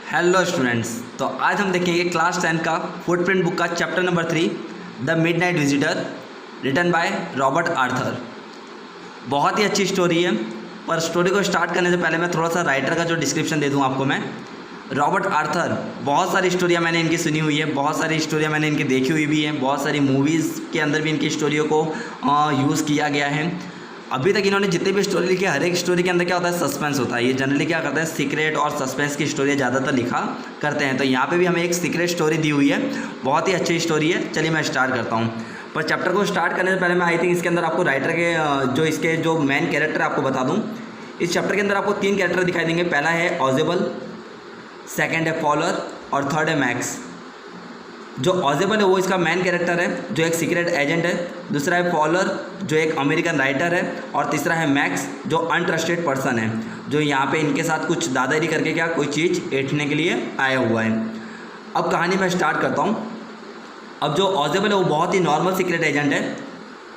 Hello students. तो आज हम देखेंगे क्लास 10 का फुटप्रिंट बुक का chapter number 3 the midnight visitor written by Robert Arthur. बहुत ही अच्छी स्टोरी है, पर स्टोरी को स्टार्ट करने से पहले मैं थोड़ा सा राइटर का जो डिस्क्रिप्शन दे दूं आपको। मैं रॉबर्ट आर्थर, बहुत सारी स्टोरियाँ मैंने इनकी सुनी हुई है, बहुत सारी स्टोरियाँ मैंने इनकी देखी हुई भी हैं, बहुत सारी मूवीज़ के अंदर भी इनकी स्टोरियों को यूज़ किया गया है। अभी तक इन्होंने जितनी भी स्टोरी लिखी है, हर एक स्टोरी के अंदर क्या होता है, सस्पेंस होता है। ये जनरली क्या करते हैं, सीक्रेट और सस्पेंस की स्टोरी ज़्यादातर लिखा करते हैं। तो यहाँ पे भी हमें एक सीक्रेट स्टोरी दी हुई है, बहुत ही अच्छी स्टोरी है। चलिए मैं स्टार्ट करता हूँ। पर चैप्टर को स्टार्ट करने से पहले मैं आई थिंक इसके अंदर आपको राइटर के इसके जो मेन कैरेक्टर आपको बता दूँ। इस चैप्टर के अंदर आपको 3 कैरेक्टर दिखाई देंगे। पहला है ऑजेबल, सेकेंड है फॉलर और थर्ड है मैक्स। जो ऑजेबल है वो इसका मेन कैरेक्टर है, जो एक सीक्रेट एजेंट है। दूसरा है फॉलर, जो एक अमेरिकन राइटर है। और तीसरा है मैक्स, जो अनट्रस्टेड पर्सन है, जो यहाँ पे इनके साथ कुछ दादागिरी करके क्या कोई चीज़ ऐंठने के लिए आया हुआ है। अब कहानी मैं स्टार्ट करता हूँ। अब जो ऑजेबल है वो बहुत ही नॉर्मल सीक्रेट एजेंट है।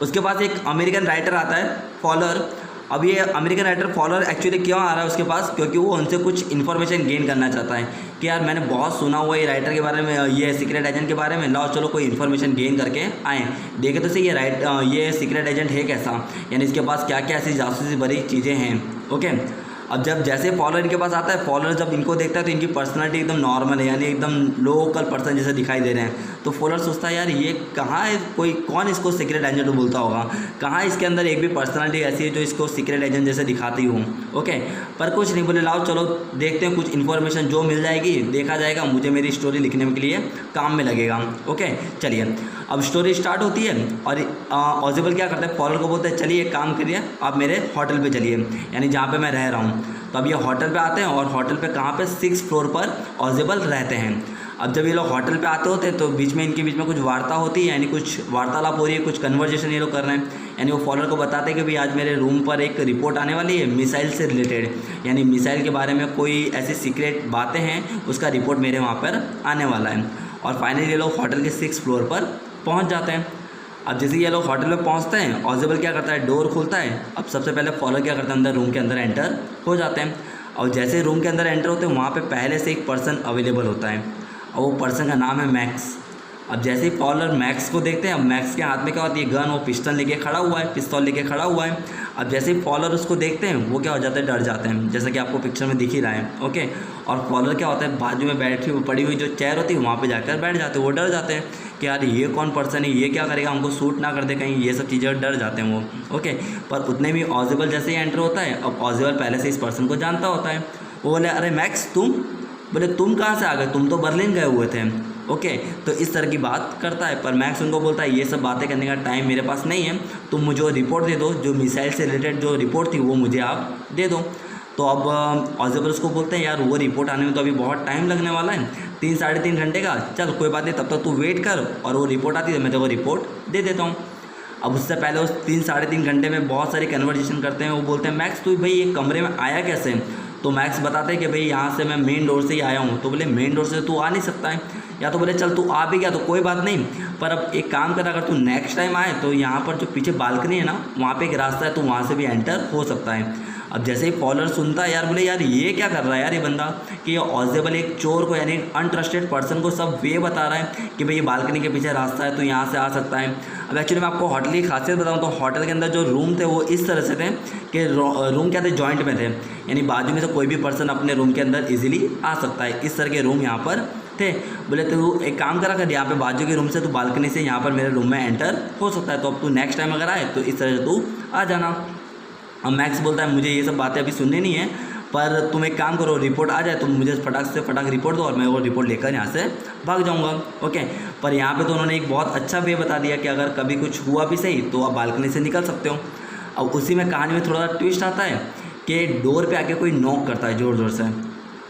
उसके पास एक अमेरिकन राइटर आता है, फॉलर। अब ये अमेरिकन राइटर फॉलर एक्चुअली क्यों आ रहा है उसके पास, क्योंकि वो उनसे कुछ इन्फॉर्मेशन गेन करना चाहता है कि यार मैंने बहुत सुना हुआ है ये राइटर के बारे में, ये सीक्रेट एजेंट के बारे में, लाओ चलो कोई इन्फॉर्मेशन गेन करके आएँ, देखे तो सही ये सीक्रेट एजेंट है कैसा, यानी इसके पास क्या क्या ऐसी जासूसी भरी चीज़ें हैं। ओके। अब जैसे फॉलोअर इनके पास आता है, फॉलोअर जब इनको देखता है तो इनकी पर्सनालिटी एकदम नॉर्मल है, यानी एकदम लोकल पर्सन जैसे दिखाई दे रहे हैं। तो फॉलोअर सोचता है यार ये कहाँ है, कौन इसको सीक्रेट एजेंट बोलता होगा, कहाँ इसके अंदर एक भी पर्सनालिटी ऐसी है जो इसको सीक्रेट एजेंट जैसे दिखाती हूँ। ओके। पर कुछ नहीं, बोले लाओ चलो देखते हैं, कुछ इन्फॉर्मेशन जो मिल जाएगी देखा जाएगा, मुझे मेरी स्टोरी लिखने के लिए काम में लगेगा। ओके चलिए, अब स्टोरी स्टार्ट होती है और ऑजेबल क्या करता है, फॉलोअर को बोलते हैं चलिए एक काम करिए, आप मेरे होटल पे चलिए, यानी जहाँ पे मैं रह रहा हूँ। तो अब ये होटल पे आते हैं और होटल पे कहाँ पे 6th फ्लोर पर ऑजेबल रहते हैं। अब जब ये लोग होटल पे आते होते हैं तो इनके बीच में कुछ वार्ता होती है, यानी कुछ वार्तालाप हो रही है, कुछ कन्वर्जेशन ये लोग कर रहे हैं। यानी वो फॉलोअर को बताते हैं कि भाई आज मेरे रूम पर एक रिपोर्ट आने वाली है मिसाइल से रिलेटेड, यानी मिसाइल के बारे में कोई ऐसी सीक्रेट बातें हैं, उसका रिपोर्ट मेरे वहाँ पर आने वाला है। और फाइनली ये लोग होटल के 6th फ्लोर पर पहुँच जाते हैं। अब जैसे ये लोग होटल में पहुंचते हैं, ऑजेबल क्या करता है, डोर खोलता है। अब सबसे पहले फॉलोअर क्या करता है, अंदर रूम के अंदर एंटर हो जाते हैं। और जैसे रूम के अंदर एंटर होते हैं, वहाँ पे पहले से एक पर्सन अवेलेबल होता है और वो पर्सन का नाम है मैक्स। अब जैसे ही फॉलोअर मैक्स को देखते हैं, अब मैक्स के हाथ में क्या होती है, गन, वो पिस्टल लेके खड़ा हुआ है, पिस्तौल लेके खड़ा हुआ है। अब जैसे ही फॉलोअर उसको देखते हैं, वो क्या हो जाते हैं, डर जाते हैं, जैसा कि आपको पिक्चर में दिख ही रहा है। ओके। और फॉलोअर क्या होता है, बाजू में पड़ी हुई जो चेयर होती है वहाँ पे जाकर बैठ जाते हैं। वो डर जाते हैं कि यार ये कौन पर्सन है, ये क्या करेगा, हमको सूट ना कर दे कहीं, ये सब चीज़ें डर जाते हैं वो। ओके। पर उतने भी ऑजेबल जैसे ही एंटर होता है, अब ऑजेबल पहले से इस पर्सन को जानता होता है। वो बोले अरे मैक्स तुम, बोले तुम कहाँ से आ गए, तुम तो बर्लिन गए हुए थे। ओके। तो इस तरह की बात करता है। पर मैक्स उनको बोलता है ये सब बातें करने का टाइम मेरे पास नहीं है, तुम मुझे वो रिपोर्ट दे दो, जो मिसाइल से रिलेटेड जो रिपोर्ट थी वो मुझे आप दे दो। तो अब ऑजेबल उसको बोलते हैं यार वो रिपोर्ट आने में तो अभी बहुत टाइम लगने वाला है, 3 साढ़े 3 घंटे का। चल कोई बात नहीं, तब तक तू वेट कर, और वो रिपोर्ट आती है मैं तो वो रिपोर्ट दे देता हूँ। अब उससे पहले उस 3 साढ़े 3 घंटे में बहुत सारी कन्वर्जेशन करते हैं। वो बोलते हैं मैक्स तू भाई ये कमरे में आया कैसे। तो मैक्स बताते हैं कि भाई यहाँ से मैं मेन डोर से ही आया हूँ। तो बोले मेन डोर से तू आ नहीं सकता है, या तो बोले चल तू आ भी गया तो कोई बात नहीं, पर अब एक काम कर, अगर तू नेक्स्ट टाइम आए तो यहाँ पर जो पीछे बालकनी है ना, वहाँ पे एक रास्ता है, तो वहाँ से भी एंटर हो सकता है। अब जैसे ही फॉलोअर सुनता है, यार बोले यार ये क्या कर रहा है यार ये बंदा, कि ये ऑजेबल एक चोर को, यानी अनट्रस्टेड पर्सन को सब वे बता रहा है कि भाई ये बालकनी के पीछे रास्ता है, तो यहाँ से आ सकता है। अब एक्चुअली मैं आपको होटल की खासियत बताऊँ तो होटल के अंदर जो रूम थे वो इस तरह से थे कि रूम क्या थे, जॉइंट में थे, यानी बाजू में से कोई भी पर्सन अपने रूम के अंदर ईजिली आ सकता है। इस तरह के रूम यहाँ पर थे। बोले तू एक काम करा कर, यहाँ पे बाजू के रूम से तू बालकनी से यहाँ पर मेरे रूम में एंटर हो सकता है, तो अब तू नेक्स्ट टाइम अगर आए तो इस तरह से तू आ जाना। अब मैक्स बोलता है मुझे ये सब बातें अभी सुननी नहीं है, पर तुम एक काम करो, रिपोर्ट आ जाए तो मुझे फटाक से फटाक रिपोर्ट दो और मैं वो रिपोर्ट लेकर यहाँ से भाग जाऊँगा। ओके। पर यहाँ पे तो उन्होंने एक बहुत अच्छा वे बता दिया कि अगर कभी कुछ हुआ भी सही तो आप बालकनी से निकल सकते हो। अब उसी में कहानी में थोड़ा सा ट्विस्ट आता है कि डोर पे आके कोई नॉक करता है ज़ोर ज़ोर से,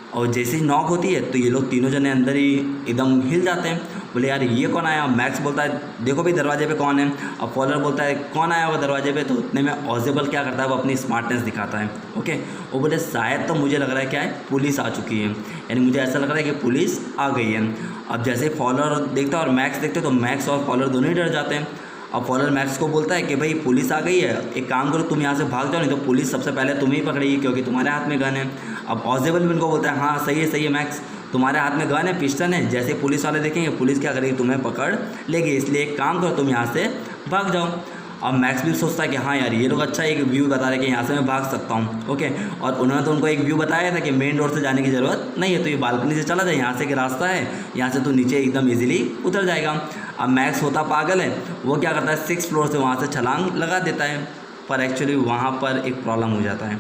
और जैसे ही नॉक होती है तो ये लोग तीनों जने अंदर ही एकदम हिल जाते हैं। बोले यार ये कौन आया। मैक्स बोलता है देखो भाई दरवाजे पे कौन है। अब फॉलोअर बोलता है कौन आया होगा दरवाजे पे। तो उतने में ऑजेबल क्या करता है, वो अपनी स्मार्टनेस दिखाता है। ओके। वो बोले शायद तो मुझे लग रहा है क्या है, पुलिस आ चुकी है, यानी मुझे ऐसा लग रहा है कि पुलिस आ गई है। अब जैसे फॉलोअर देखता है और मैक्स देखते तो मैक्स और फॉलोअर दोनों ही डर जाते हैं। अब फॉलोअर मैक्स को बोलता है कि भाई पुलिस आ गई है, एक काम करो तुम यहाँ से भाग जाओ, नहीं तो पुलिस सबसे पहले तुम्हें ही पकड़ेगी क्योंकि तुम्हारे हाथ में गन है। अब ऑजेबल भी उनको बोलता है हाँ सही है मैक्स, तुम्हारे हाथ में गन है, पिस्टन है, जैसे पुलिस वाले देखेंगे पुलिस क्या करेगी, तुम्हें पकड़ लेगी। इसलिए एक काम करो, तुम यहाँ से भाग जाओ। अब मैक्स भी सोचता है कि हाँ यार ये लोग अच्छा एक व्यू बता रहे हैं कि यहाँ से मैं भाग सकता हूँ। ओके, और उन्होंने तो उनको एक व्यू बताया था कि मेन डोर से जाने की ज़रूरत नहीं है, तो ये बालकनी से चला जाए, यहाँ से एक रास्ता है, यहाँ से तो नीचे एकदम इजीली उतर जाएगा। अब मैक्स होता पागल है, वो क्या करता है 6th फ्लोर से वहाँ से छलांग लगा देता है। पर एक्चुअली वहाँ पर एक प्रॉब्लम हो जाता है।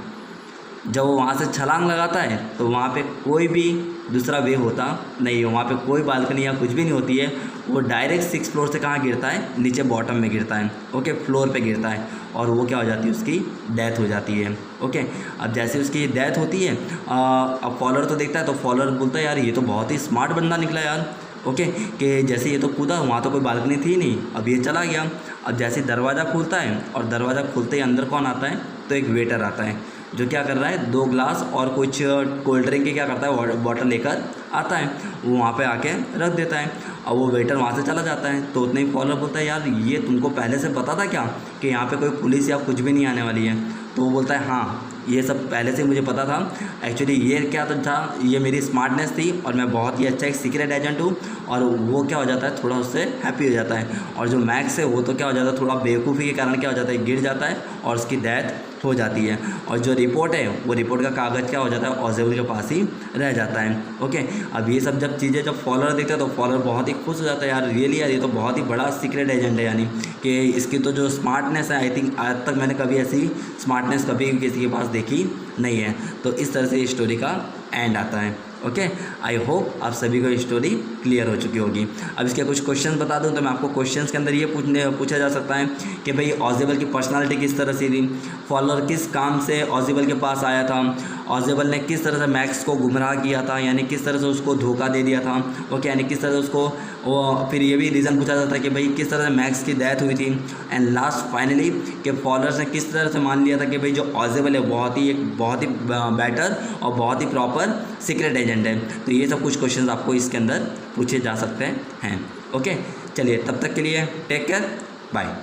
जब वो वहाँ से छलांग लगाता है तो वहाँ पे कोई भी दूसरा वे होता नहीं है, वहाँ पे कोई बालकनी या कुछ भी नहीं होती है। वो डायरेक्ट 6th फ्लोर से कहाँ गिरता है, नीचे बॉटम में गिरता है। ओके, फ्लोर पे गिरता है और वो क्या हो जाती है, उसकी डेथ हो जाती है। ओके, अब जैसे उसकी डेथ होती है अब फॉलोअर तो देखता है, तो फॉलोअर बोलता है यार ये तो बहुत ही स्मार्ट बंदा निकला यार। ओके, कि जैसे ये तो कूदा, वहाँ तो कोई बालकनी थी नहीं, अब ये चला गया। अब जैसे दरवाज़ा खुलता है और दरवाज़ा खुलते ही अंदर कौन आता है, तो एक वेटर आता है जो क्या कर रहा है 2 ग्लास और कुछ कोल्ड ड्रिंक के क्या करता है वाटर लेकर आता है, वो वहाँ पे आके रख देता है। और वो वेटर वहाँ से चला जाता है। तो उतने ही फॉलोअर बोलता है यार ये तुमको पहले से पता था क्या कि यहाँ पे कोई पुलिस या कुछ भी नहीं आने वाली है। तो वो बोलता है हाँ ये सब पहले से मुझे पता था, एक्चुअली ये क्या तो था, ये मेरी स्मार्टनेस थी और मैं बहुत ही अच्छा एक सीक्रेट एजेंट हूँ। और वो क्या हो जाता है, थोड़ा उससे हैप्पी हो जाता है। और जो मैक्स है वो तो क्या हो जाता है, थोड़ा बेवकूफ़ी के कारण क्या हो जाता है, गिर जाता है और उसकी डेथ हो जाती है। और जो रिपोर्ट है वो रिपोर्ट का कागज़ क्या हो जाता है, ऑजेबल के पास ही रह जाता है। ओके, अब ये सब जब चीज़ें जब फॉलोअर देखते हैं तो फॉलोअर बहुत ही खुश हो जाता है, यार रियली यार ये तो बहुत ही बड़ा सीक्रेट एजेंट है, यानी कि इसकी तो जो स्मार्टनेस है आई थिंक आज तक मैंने कभी ऐसी स्मार्टनेस कभी किसी के पास देखी नहीं है। तो इस तरह से स्टोरी का एंड आता है। ओके, आई होप आप सभी को स्टोरी क्लियर हो चुकी होगी। अब इसके कुछ क्वेश्चंस बता दूं तो मैं आपको क्वेश्चंस के अंदर ये पूछा जा सकता है कि भाई ऑजेबल की पर्सनालिटी किस तरह से थी, फॉलोअर किस काम से ऑजेबल के पास आया था, ऑजेबल ने किस तरह से मैक्स को गुमराह किया था, यानी किस तरह से उसको धोखा दे दिया था। ओके, यानी किस तरह से उसको फिर ये भी रीज़न पूछा जाता है कि भाई किस तरह से मैक्स की डेथ हुई थी। एंड लास्ट फाइनली कि फॉलोअर्स ने किस तरह से मान लिया था कि भाई जो ऑजेबल है बहुत ही बेटर और बहुत ही प्रॉपर सीक्रेट एजेंट है। तो ये सब कुछ क्वेश्चंस आपको इसके अंदर पूछे जा सकते हैं। ओके, चलिए तब तक के लिए टेक केयर, बाय।